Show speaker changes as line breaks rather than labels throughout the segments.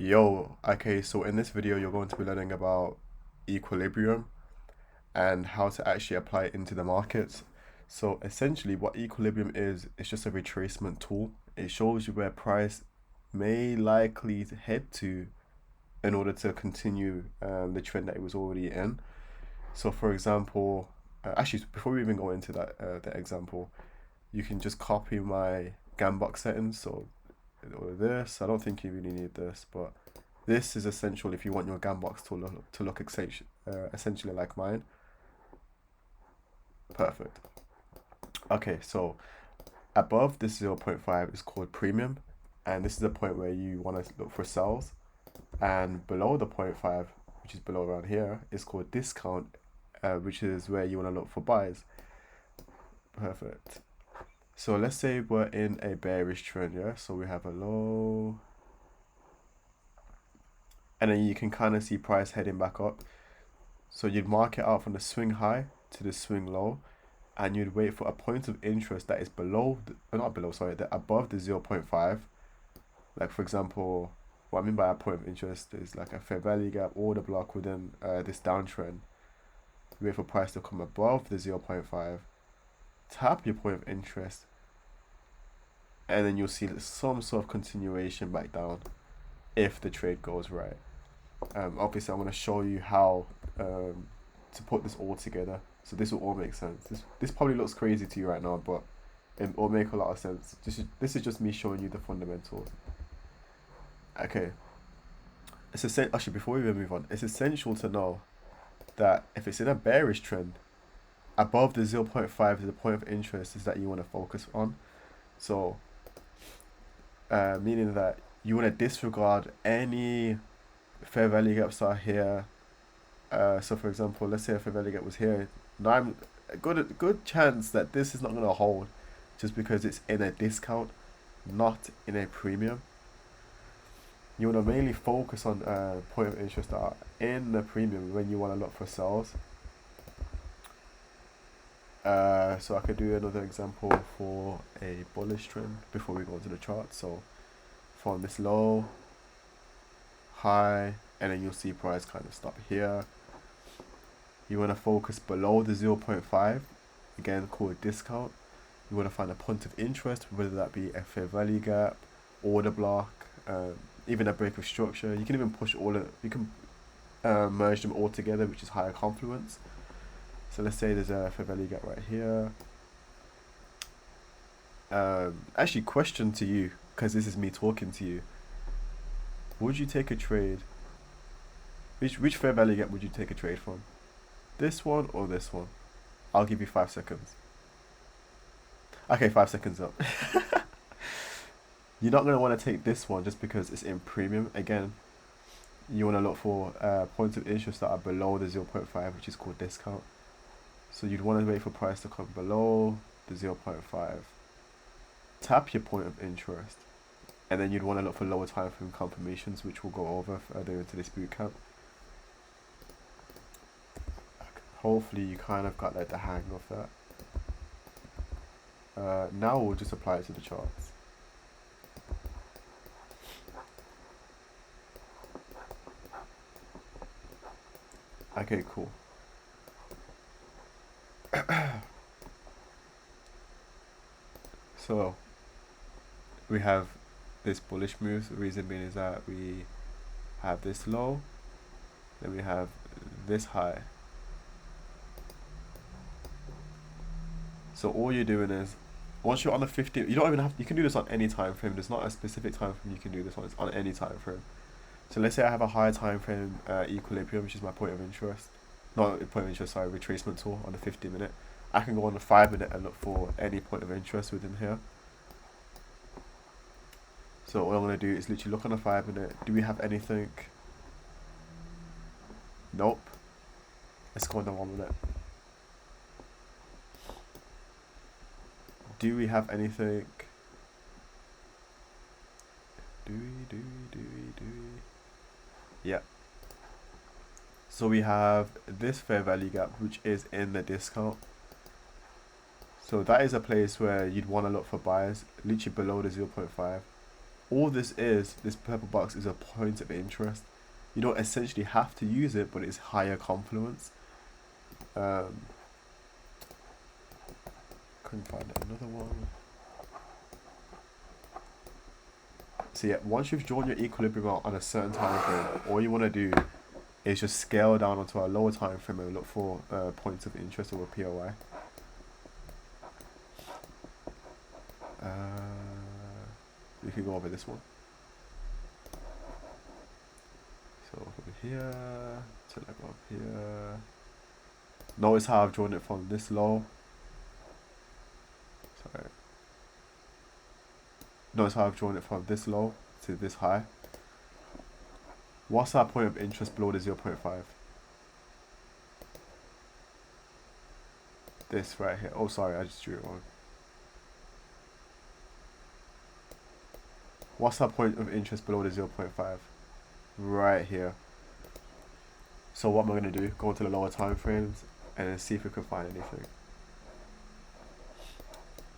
Yo, okay, so in this video, you're going to be learning about equilibrium and how to actually apply it into the markets. So essentially, what equilibrium is, it's just a retracement tool. It shows you where price may likely head to in order to continue the trend that it was already in. So for example, actually, before we even go into that example, you can just copy my Gambox settings. So or this. I don't think you really need this, but this is essential if you want your Gambox to look essentially like mine. Perfect. Okay, so above this zero point 0.5 is called premium, and this is the point where you want to look for sales. And below the zero point 0.5, which is below around here, is called discount, which is where you want to look for buys. Perfect. So let's say we're in a bearish trend, yeah? So we have a low, and then you can kind of see price heading back up. So you'd mark it out from the swing high to the swing low, and you'd wait for a point of interest that is below, not below, sorry, that above the zero point 0.5. Like for example, what I mean by a point of interest is like a fair value gap order block within this downtrend. You wait for price to come above the zero point 0.5, tap your point of interest, and then you'll see some sort of continuation back down if the trade goes right. Obviously, I'm going to show you how to put this all together. So this will all make sense. This probably looks crazy to you right now, but it will make a lot of sense. This is just me showing you the fundamentals. Okay. Actually, before we even move on, it's essential to know that if it's in a bearish trend, above the zero point 0.5 is the point of interest is that you want to focus on. So, meaning that you want to disregard any fair value gaps are here. So for example, let's say if a value gap was here, now I'm a good chance that this is not going to hold, just because it's in a discount, not in a premium. You want to mainly focus on point of interest that are in the premium when you want to look for sales. So I could do another example for a bullish trend before we go into the chart. So from this low, high, and then you'll see price kind of stop here. You want to focus below the zero point 0.5, again called discount. You want to find a point of interest, whether that be a fair value gap, order block, even a break of structure. You can even push all of you can merge them all together, which is higher confluence. So let's say there's a fair value gap right here. Actually, question to you, because this is me talking to you. Would you take a trade? Which fair value gap would you take a trade from? This one or this one? I'll give you 5 seconds. Okay, 5 seconds up. You're not going to want to take this one just because it's in premium. Again, you want to look for points of interest that are below the zero point 0.5, which is called discount. So you'd want to wait for price to come below the zero point 0.5. Tap your point of interest. And then you'd want to look for lower time frame confirmations, which we'll go over further into this boot camp. Hopefully you kind of got like the hang of that. Now we'll just apply it to the charts. Okay, cool. So we have this bullish move. The reason being is that we have this low, then we have this high. So all you're doing is, once you're on the 50, you don't even have, you can do this on any time frame. There's not a specific time frame you can do this on. It's on any time frame. So let's say I have a higher time frame equilibrium, which is my point of interest. Not point of interest, sorry, retracement tool on the 50-minute. I can go on the 5-minute and look for any point of interest within here. So what I'm going to do is literally look on the 5-minute. Do we have anything? Nope. Let's go on the 1-minute. Do we have anything? Do we? Yeah. So we have this fair value gap, which is in the discount. So that is a place where you'd want to look for buyers, literally below the 0.5. all this purple box is a point of interest. You don't essentially have to use it, but it's higher confluence. Couldn't find another one. So yeah, once you've drawn your equilibrium out on a certain time frame, all you want to do is just scale down onto a lower time frame and look for points of interest or a POI. We can go over this one. So over here, to like up here. Notice how I've drawn it from this low. Sorry. Notice how I've drawn it from this low to this high. What's our point of interest below the 0.5? This right here. Oh, sorry, I just drew it wrong. What's our point of interest below the 0.5? Right here. So what am I going to do? Go into the lower time frames and then see if we can find anything.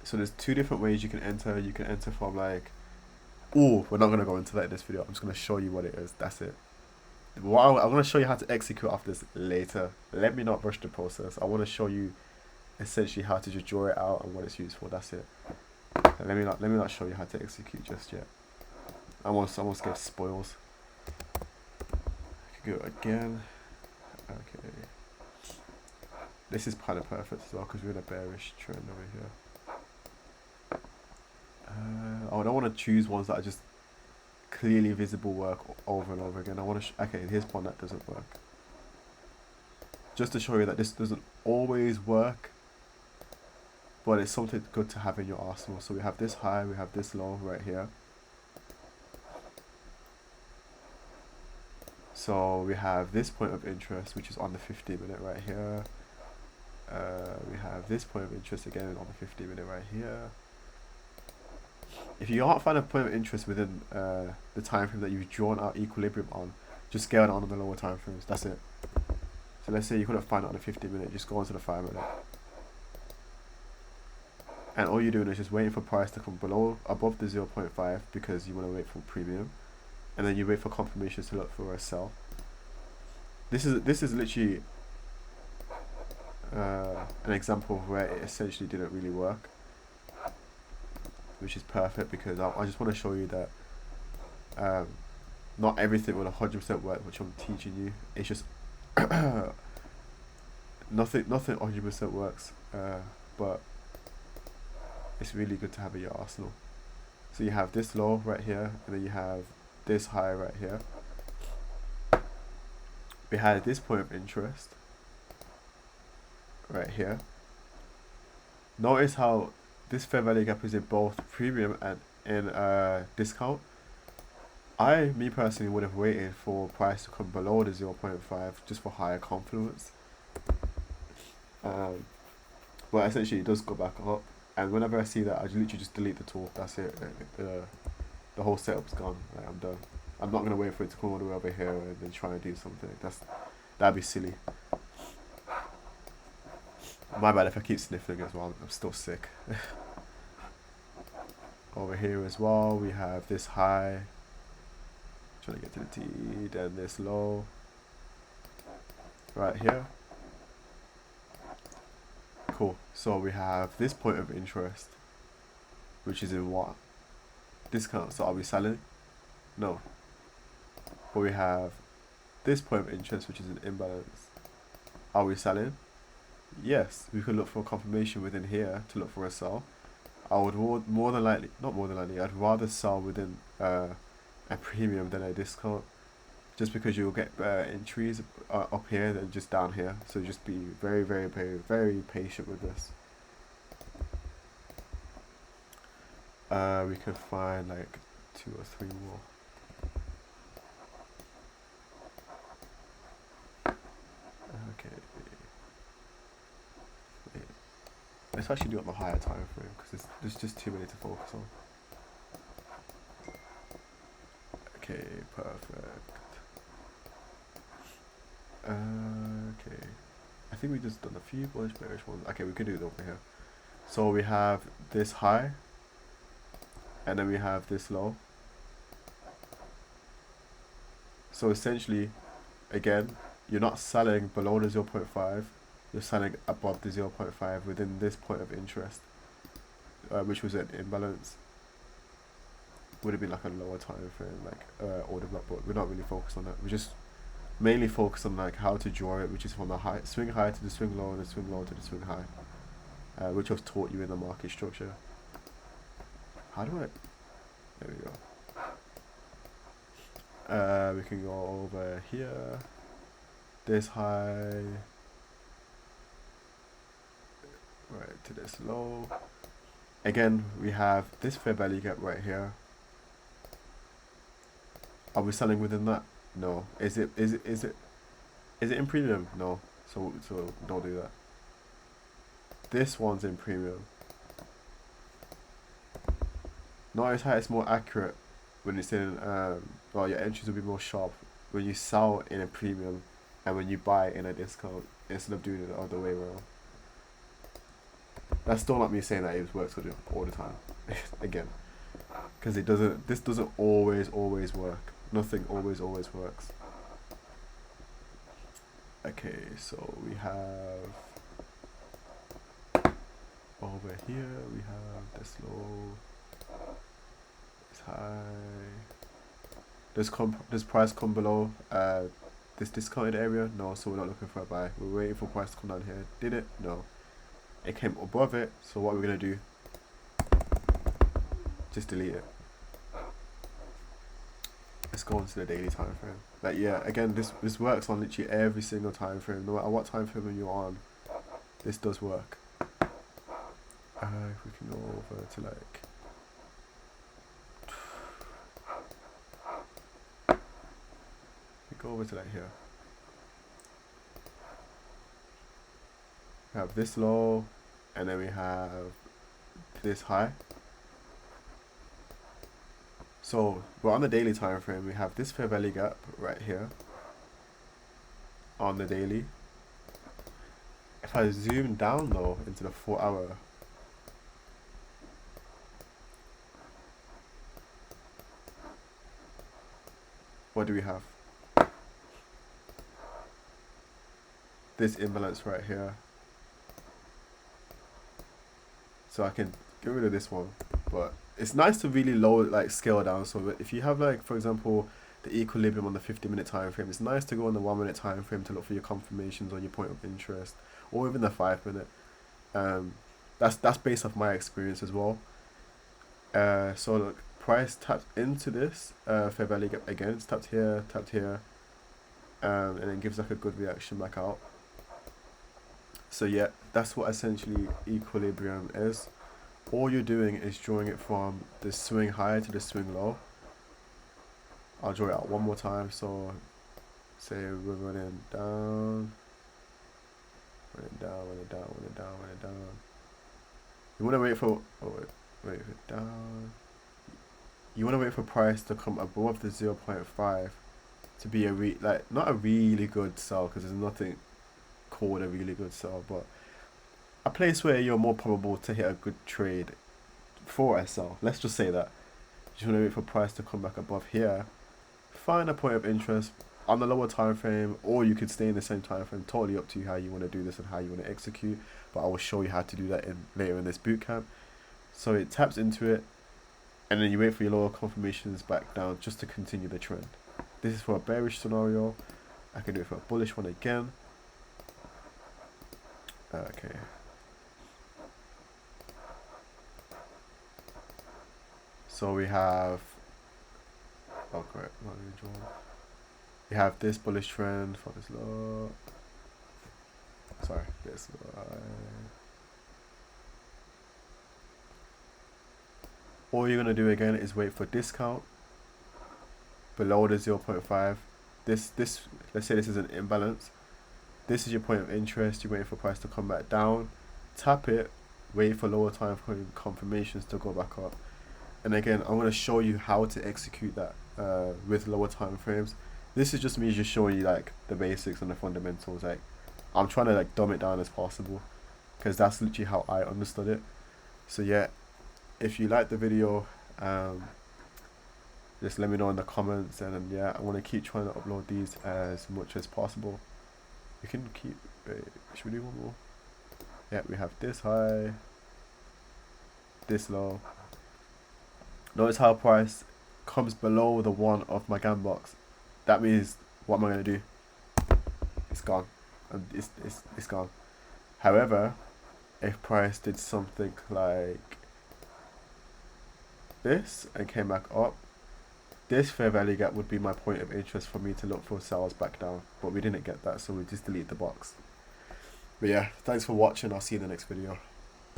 So there's two different ways you can enter. You can enter from like, oh, we're not going to go into that in this video. I'm just going to show you what it is. That's it. I'm going to show you how to execute after this later. Let me not rush the process. I want to show you essentially how to just draw it out and what it's used for. That's it. And let me not show you how to execute just yet. I'm almost scared spoils. I could go again. Okay. This is kind of perfect as well because we're in a bearish trend over here. Oh, I don't want to choose ones that are just clearly visible work over and over again. I want to. Okay, here's one that doesn't work. Just to show you that this doesn't always work, but it's something good to have in your arsenal. So we have this high, we have this low right here. So we have this point of interest, which is on the 50-minute right here. We have this point of interest again on the 50-minute right here. If you can't find a point of interest within the time frame that you've drawn out equilibrium on, just scale it on the lower time frames. That's it. So let's say you couldn't find it on the 50-minute, just go onto the 5-minute. And all you're doing is just waiting for price to come above the 0.5 because you want to wait for premium. And then you wait for confirmations to look for a sell. This is literally an example of where it essentially didn't really work, which is perfect because I just want to show you that not everything will 100% work, which I'm teaching you. It's just nothing 100% works, but it's really good to have in your arsenal. So you have this low right here, and then you have this high right here. We had this point of interest right here. Notice how this fair value gap is in both premium and in discount. Me personally would have waited for price to come below the 0.5 just for higher confluence. But essentially it does go back up, and whenever I see that, I literally just delete the tool. That's it. The whole setup's gone. Like, I'm done. I'm not gonna wait for it to come all the way over here and then try and do something. That'd be silly. My bad if I keep sniffling as well. I'm still sick. Over here as well, we have this high. Trying to get to the T, then this low. Right here. Cool. So we have this point of interest, which is in what? Discount. So are we selling? No. But we have this point of interest, which is an imbalance. Are we selling? Yes. We could look for a confirmation within here to look for a sell. I would more than likely, not more than likely, I'd rather sell within a premium than a discount, just because you'll get better entries up here than just down here. So just be very, very, very, very patient with this. We can find like 2 or 3 more. Okay. Wait. Let's actually do it on the higher time frame because there's just too many to focus on. Okay, perfect. Okay. I think we just done a few bullish bearish ones. Okay, we can do it over here. So we have this high, and then we have this low. So essentially, again, you're not selling below the 0.5, you're selling above the 0.5 within this point of interest, which was an imbalance. Would have been like a lower time frame, like order block, but we're not really focused on that. We're just mainly focused on like how to draw it, which is from the swing high to the swing low and the swing low to the swing high, which was taught you in the market structure. How do I? There we go. We can go over here. This high. Right to this low. Again, we have this fair value gap right here. Are we selling within that? No. Is it in premium? No. So don't do that. This one's in premium. Notice how it's more accurate when it's in well, your entries will be more sharp when you sell in a premium and when you buy in a discount instead of doing it the other way around. That's still not me saying that it works for you all the time. Again, because this doesn't always work. Nothing always works. Okay, so we have over here we have this low, this high. Does price come below this discounted area? No, so we're not looking for a buy. We're waiting for price to come down here. Did it? No. It came above it, so what we're gonna do? Just delete it. Let's go into the daily time frame. Like yeah, again, this works on literally every single time frame. No matter what time frame you're on, this does work. If we can go over to like go over to like here. We have this low, and then we have this high. So we're on the daily time frame. We have this fair value gap right here on the daily. If I zoom down though into the 4 hour, what do we have? This imbalance right here. So I can get rid of this one, but it's nice to really scale down. So if you have like, for example, the equilibrium on the 50-minute time frame, it's nice to go on the 1 minute time frame to look for your confirmations on your point of interest, or even the 5 minute. That's based off my experience as well. So look, price tapped into this fair value gap again. It's tapped here, and then gives like a good reaction back out. So yeah, that's what essentially equilibrium is. All you're doing is drawing it from the swing high to the swing low. I'll draw it out one more time. So say we're running down. You want to wait for down. You want to wait for price to come above the 0.5 to be not a really good sell, because there's nothing called a really good sell, but a place where you're more probable to hit a good trade for a sell. Let's just say that. You want to wait for price to come back above here, find a point of interest on the lower time frame, or you could stay in the same time frame. Totally up to you how you want to do this and how you want to execute, but I will show you how to do that later in this bootcamp. So it taps into it, and then you wait for your lower confirmations back down just to continue the trend. This is for a bearish scenario. I can do it for a bullish one again. Okay. So we have, oh correct, not really drawn. We have this bullish trend for this low. Sorry, this low. All you're gonna do again is wait for discount below the 0.5. This let's say this is an imbalance. This is your point of interest. You're waiting for price to come back down. Tap it. Wait for lower time frame confirmations to go back up. And again, I'm going to show you how to execute that with lower time frames. This is just me just showing you like the basics and the fundamentals. Like I'm trying to like dumb it down as possible, because that's literally how I understood it. So yeah, if you like the video, just let me know in the comments, and then, yeah, I want to keep trying to upload these as much as possible. We can keep, should we do one more? Yeah, we have this high, this low. Notice how price comes below the one of my GAN box. That means, what am I going to do? It's gone. And it's gone. However, if price did something like this and came back up, this fair value gap would be my point of interest for me to look for sales back down. But we didn't get that, so we just delete the box. But yeah, thanks for watching. I'll see you in the next video.